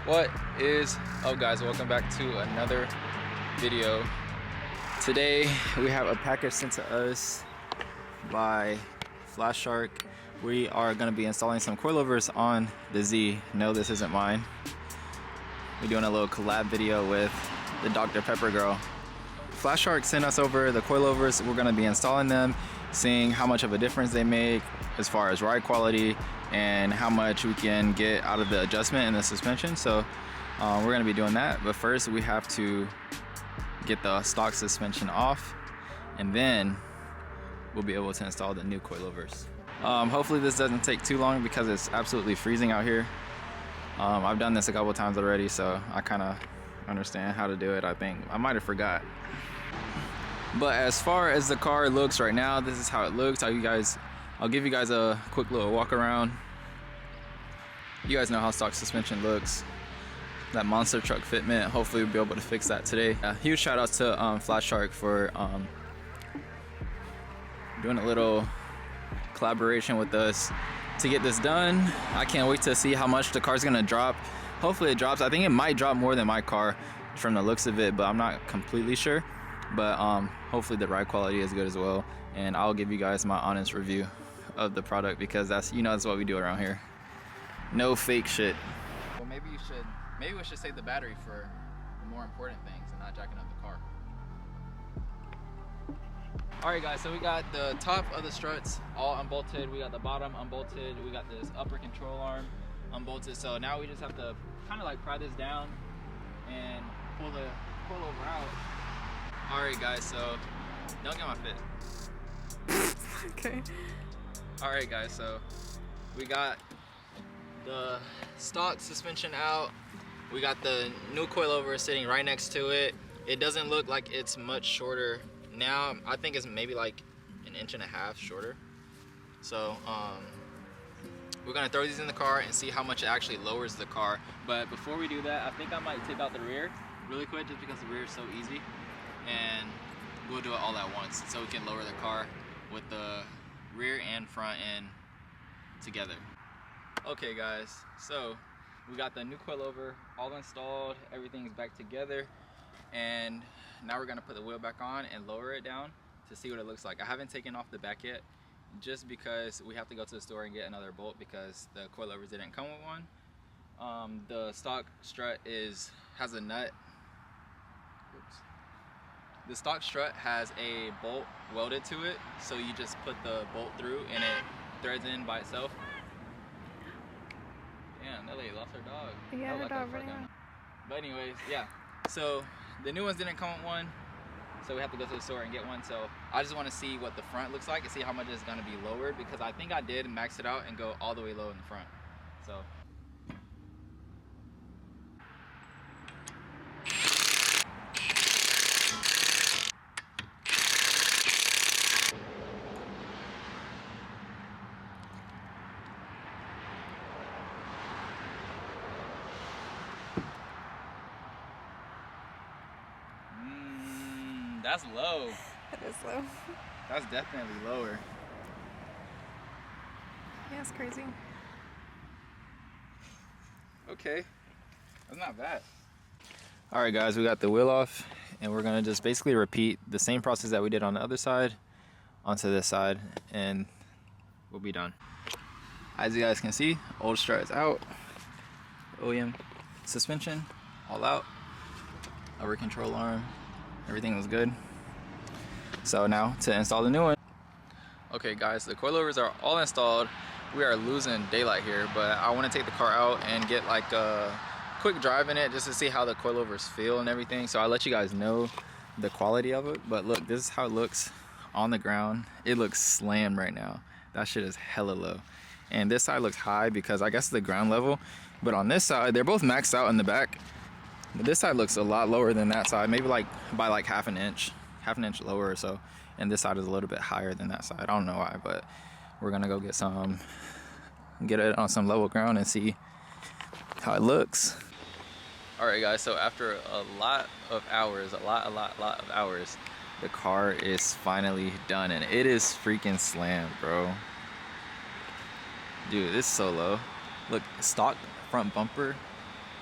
What is up, guys? Welcome back to another video. Today we have a package sent to us by Flash Shark. We are going to be installing some coilovers on the Z. No, this isn't mine. We're doing a little collab video with the Dr. Pepper girl. Flash Shark sent us over the coilovers. We're going to be installing them, seeing how much of a difference they make as far as ride quality and how much we can get out of the adjustment and the suspension. So we're going to be doing that, but first we have to get the stock suspension off, and then we'll be able to install the new coilovers. Hopefully this doesn't take too long because it's absolutely freezing out here. I've done this a couple times already, so I kind of understand how to do it. I think I might have forgot. But as far as the car looks right now, this is how it looks. I'll give you guys a quick little walk around. You guys know how stock suspension looks. That monster truck fitment, hopefully we'll be able to fix that today. Huge shout out to Flash Shark for doing a little collaboration with us to get this done. I can't wait to see how much the car's gonna drop. Hopefully it drops. I think it might drop more than my car from the looks of it, but I'm not completely sure. But hopefully the ride quality is good as well, and I'll give you guys my honest review of the product, because that's what we do around here. No fake shit. Well, maybe we should save the battery for the more important things and not jacking up the car. Alright guys, so we got the top of the struts all unbolted, we got the bottom unbolted, we got this upper control arm unbolted. So now we just have to kind of like pry this down and pull the coilover out. Alright guys, so don't get my fit. Okay. Alright guys, so we got the stock suspension out. We got the new coilover sitting right next to it. It doesn't look like it's much shorter now. I think it's maybe like 1.5 inches shorter. So we're gonna throw these in the car and see how much it actually lowers the car. But before we do that, I think I might take out the rear really quick, just because the rear is so easy, and we'll do it all at once so we can lower the car with the rear and front end together. Okay guys, so we got the new coilover all installed, everything's back together, and now we're gonna put the wheel back on and lower it down to see what it looks like. I haven't taken off the back yet, just because we have to go to the store and get another bolt because the coilovers didn't come with one. The stock strut has a nut. Oops. The stock strut has a bolt welded to it, so you just put the bolt through and it threads in by itself. Damn, that lady lost her dog. Yeah, her dog running around. But anyways, yeah. So the new ones didn't come with one, so we have to go to the store and get one. So I just want to see what the front looks like and see how much it's gonna be lowered, because I think I did max it out and go all the way low in the front. So. That's low. That is low. That's definitely lower. Yeah, it's crazy. Okay, that's not bad. All right guys, we got the wheel off, and we're gonna just basically repeat the same process that we did on the other side onto this side, and we'll be done. As you guys can see, old strut is out. OEM suspension all out. Upper control arm, everything was good. So now to install the new one. Okay guys, the coilovers are all installed. We are losing daylight here, but I want to take the car out and get like a quick drive in it just to see how the coilovers feel and everything. So I'll let you guys know the quality of it. But look, this is how it looks on the ground. It looks slammed right now. That shit is hella low. And this side looks high because I guess the ground level. But on this side, they're both maxed out in the back. But this side looks a lot lower than that side, maybe like by like half an inch lower or so. And this side is a little bit higher than that side. I don't know why, but we're gonna go get it on some level ground and see how it looks. All right guys, so after a lot of hours, a lot of hours, the car is finally done, and it is freaking slammed, bro. Dude, it's so low. Look, stock front bumper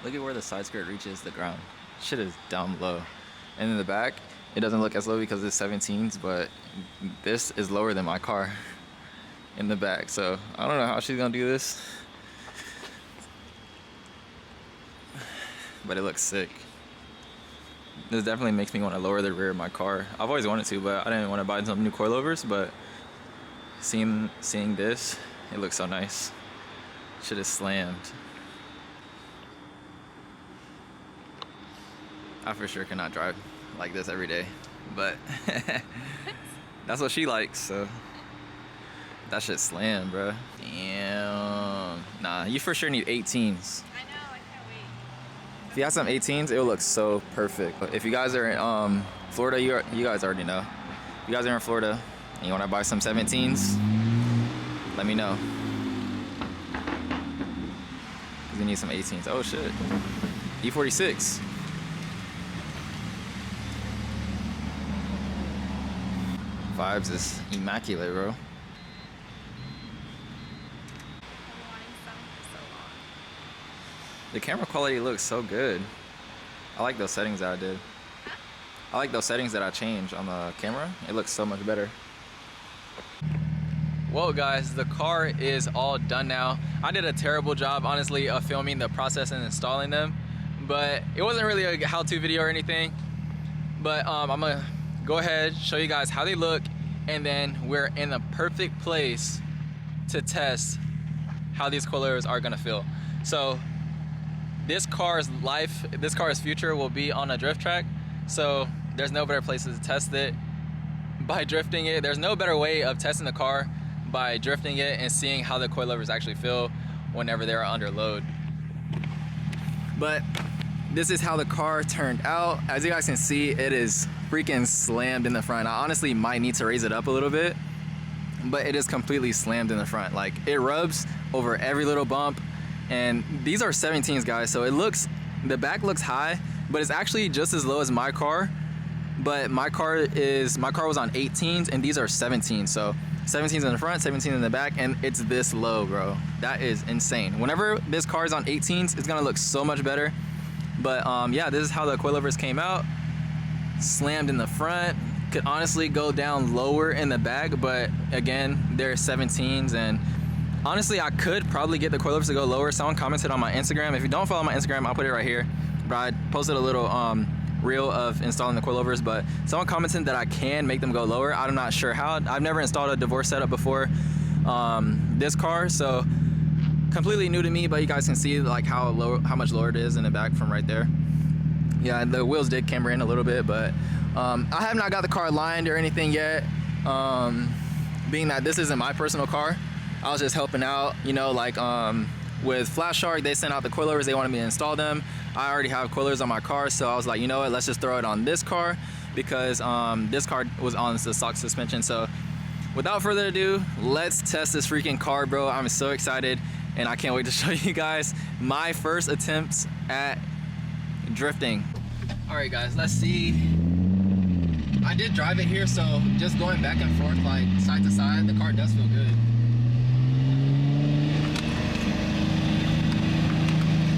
Look at where the side skirt reaches the ground. Shit is dumb low. And in the back, it doesn't look as low because it's 17s, but this is lower than my car in the back. So I don't know how she's gonna do this, but it looks sick. This definitely makes me want to lower the rear of my car. I've always wanted to, but I didn't want to buy some new coilovers, but seeing this, it looks so nice. Shit is slammed. I for sure cannot drive like this every day, but that's what she likes, so that shit slammed, bro. Damn. Nah, you for sure need 18s. I know, I can't wait. If you have some 18s, it will look so perfect. If you guys are in Florida, you guys already know. If you guys are in Florida and you want to buy some 17s, let me know. Because you need some 18s. Oh shit. E46. Vibes is immaculate, bro. I've been wanting some for so long. The camera quality looks so good. I like those settings that I did. I like those settings that I changed on the camera. It looks so much better. Well guys, the car is all done now. I did a terrible job, honestly, of filming the process and installing them, but it wasn't really a how-to video or anything. But I'm gonna go ahead, show you guys how they look, and then we're in the perfect place to test how these coilovers are gonna feel. So this car's future will be on a drift track, so there's no better place to test it by drifting it. There's no better way of testing the car by drifting it and seeing how the coilovers actually feel whenever they're under load. But this is how the car turned out. As you guys can see, it is freaking slammed in the front. I honestly might need to raise it up a little bit, but it is completely slammed in the front. Like, it rubs over every little bump. And these are 17s, guys, so the back looks high, but it's actually just as low as my car. But my car was on 18s, and these are 17s. So 17s in the front, 17s in the back, and it's this low, bro. That is insane. Whenever this car is on 18s, it's gonna look so much better. But yeah, this is how the coilovers came out. Slammed in the front. Could honestly go down lower in the back, but again, they're 17s, and honestly, I could probably get the coilovers to go lower. Someone commented on my Instagram. If you don't follow my Instagram, I'll put it right here. But I posted a little reel of installing the coilovers, but someone commented that I can make them go lower. I'm not sure how. I've never installed a divorce setup before this car, so completely new to me, but you guys can see like how much lower it is in the back from right there. Yeah, the wheels did camber in a little bit, but I have not got the car lined or anything yet. Being that this isn't my personal car, I was just helping out, you know, like with Flash Shark, they sent out the coilovers, they wanted me to install them. I already have coilovers on my car, so I was like, you know what, let's just throw it on this car, because this car was on the stock suspension. So without further ado, let's test this freaking car, bro. I'm so excited, and I can't wait to show you guys my first attempts at drifting. All right, guys, let's see. I did drive it here, so just going back and forth, like side to side, the car does feel good.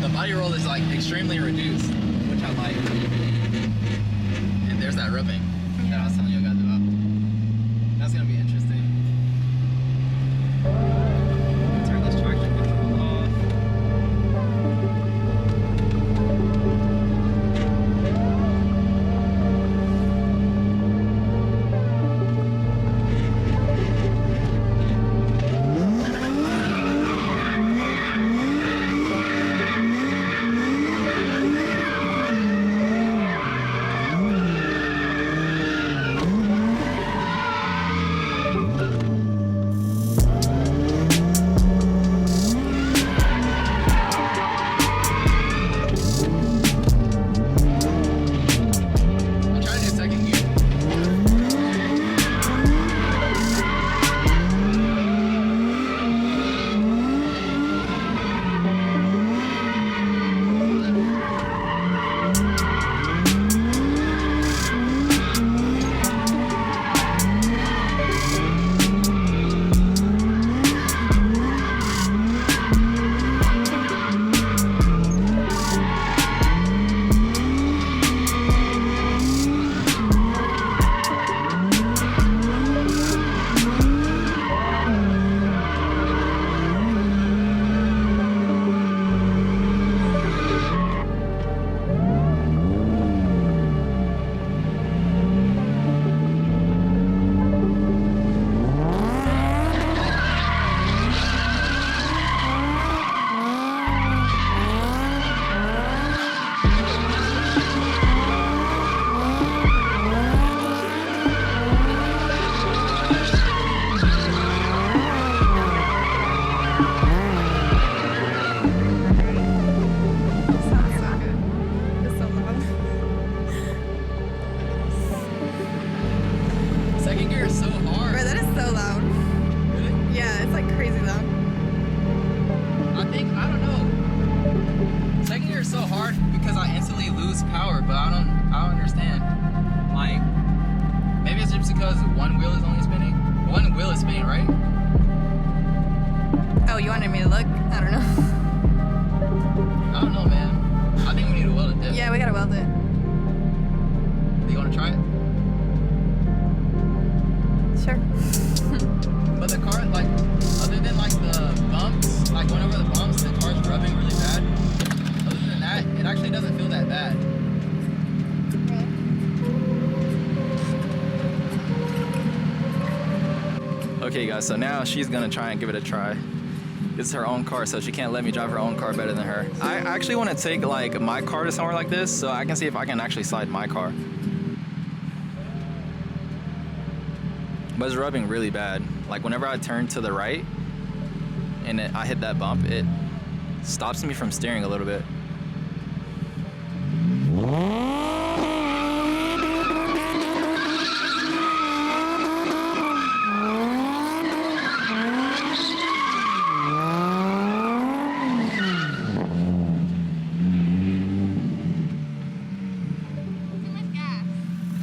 The body roll is like extremely reduced, which I like. And there's that rubbing that I was telling you guys about. That's gonna be interesting. Turn this traction control off. hard because I instantly lose power, but I don't understand. Like, maybe it's just because one wheel is only spinning. One wheel is spinning, right? Oh, you wanted me to look? I don't know. I don't know, man. I think we need to weld it. Yeah, we gotta weld it. You want to try it? Sure. But the car, like, other than like the bumps, like going over the bumps, the car's rubbing really bad. Other than that, it actually doesn't feel that bad. Okay guys, so now she's gonna try and give it a try. This is her own car, so she can't let me drive her own car better than her. I actually want to take like my car to somewhere like this so I can see if I can actually slide my car. But it's rubbing really bad. Like whenever I turn to the right and I hit that bump, it stops me from steering a little bit.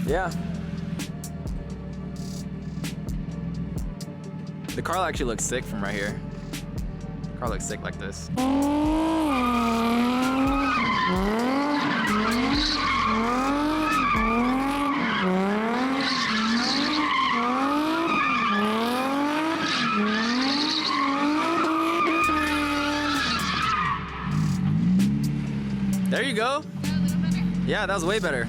Yeah. The car actually looks sick from right here. The car looks sick like this. There you go. Yeah, that was way better.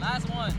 Last one.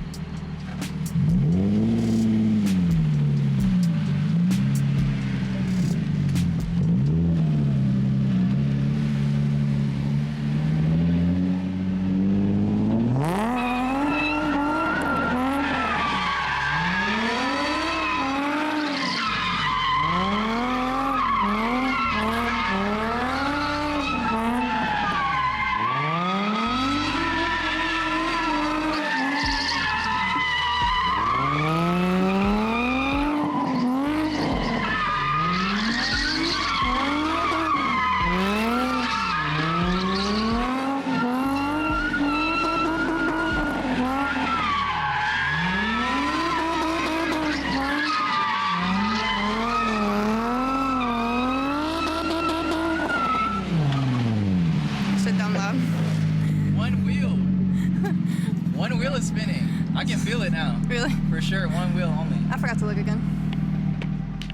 One wheel is spinning. I can feel it now. Really? For sure, one wheel only. I forgot to look again.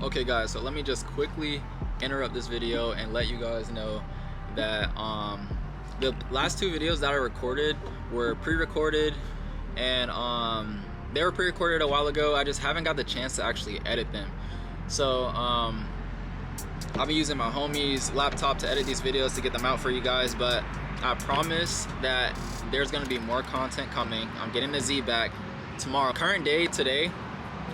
Okay guys, so let me just quickly interrupt this video and let you guys know that the last two videos that I recorded were pre-recorded, and they were pre-recorded a while ago. I just haven't got the chance to actually edit them. So I'll be using my homie's laptop to edit these videos to get them out for you guys, but I promise that there's gonna be more content coming. I'm getting the Z back tomorrow. Current day today,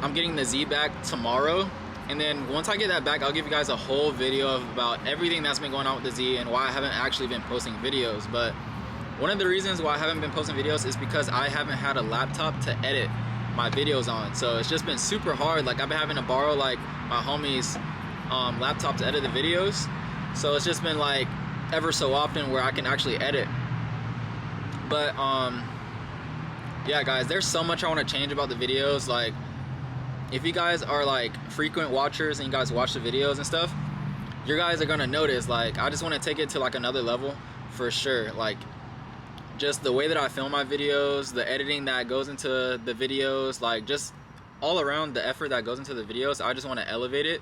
I'm getting the Z back tomorrow, and then once I get that back, I'll give you guys a whole video about everything that's been going on with the Z and why I haven't actually been posting videos. But one of the reasons why I haven't been posting videos is because I haven't had a laptop to edit my videos on. So it's just been super hard. Like, I've been having to borrow like my homie's laptop to edit the videos. So it's just been like ever so often where I can actually edit. But yeah guys, there's so much I want to change about the videos. Like, if you guys are like frequent watchers and you guys watch the videos and stuff, you guys are gonna notice, like, I just want to take it to like another level for sure. Like, just the way that I film my videos, the editing that goes into the videos, like just all around the effort that goes into the videos, I just want to elevate it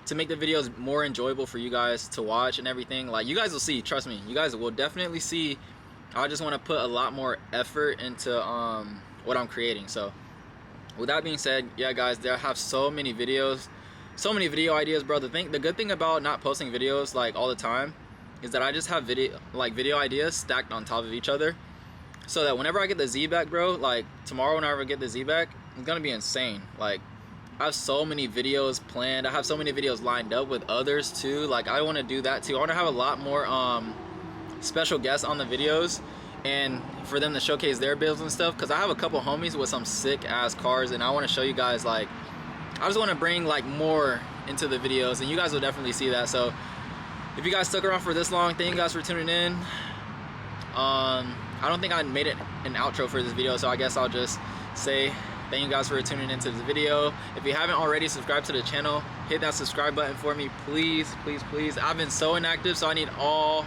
to make the videos more enjoyable for you guys to watch and everything. Like, you guys will see, trust me, you guys will definitely see. I just want to put a lot more effort into what I'm creating. So with that being said, yeah guys, I have so many videos, so many video ideas, bro. The good thing about not posting videos like all the time is that I just have video ideas stacked on top of each other, so that whenever I get the Z back, bro, like tomorrow whenever I get the Z back, it's gonna be insane. Like, I have so many videos planned. I have so many videos lined up with others too. Like, I want to do that too. I want to have a lot more special guests on the videos, and for them to showcase their builds and stuff, because I have a couple homies with some sick ass cars, and I want to show you guys like I just want to bring like more into the videos, and you guys will definitely see that. So if you guys stuck around for this long, thank you guys for tuning in. I don't think I made it an outro for this video, so I guess I'll just say thank you guys for tuning into this video. If you haven't already, subscribe to the channel, hit that subscribe button for me, please, please, please. I've been so inactive, so I need all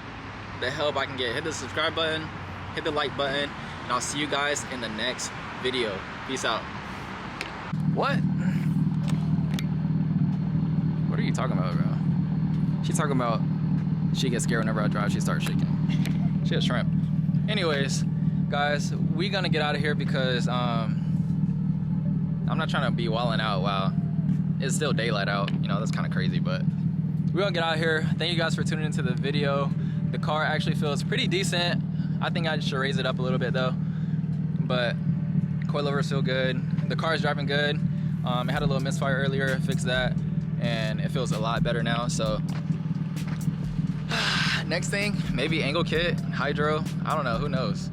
the help I can get. Hit the subscribe button, hit the like button, and I'll see you guys in the next video. Peace out. What are you talking about, bro? She's talking about she gets scared whenever I drive, she starts shaking. She a shrimp. Anyways, guys, we gonna get out of here because I'm not trying to be wilding out while it's still daylight out. You know, that's kind of crazy, but we're gonna get out of here. Thank you guys for tuning into the video. The car actually feels pretty decent. I think I should raise it up a little bit though, but coilovers feel good. The car is driving good. It had a little misfire earlier, fixed that, and it feels a lot better now. So next thing, maybe angle kit, hydro, I don't know, who knows.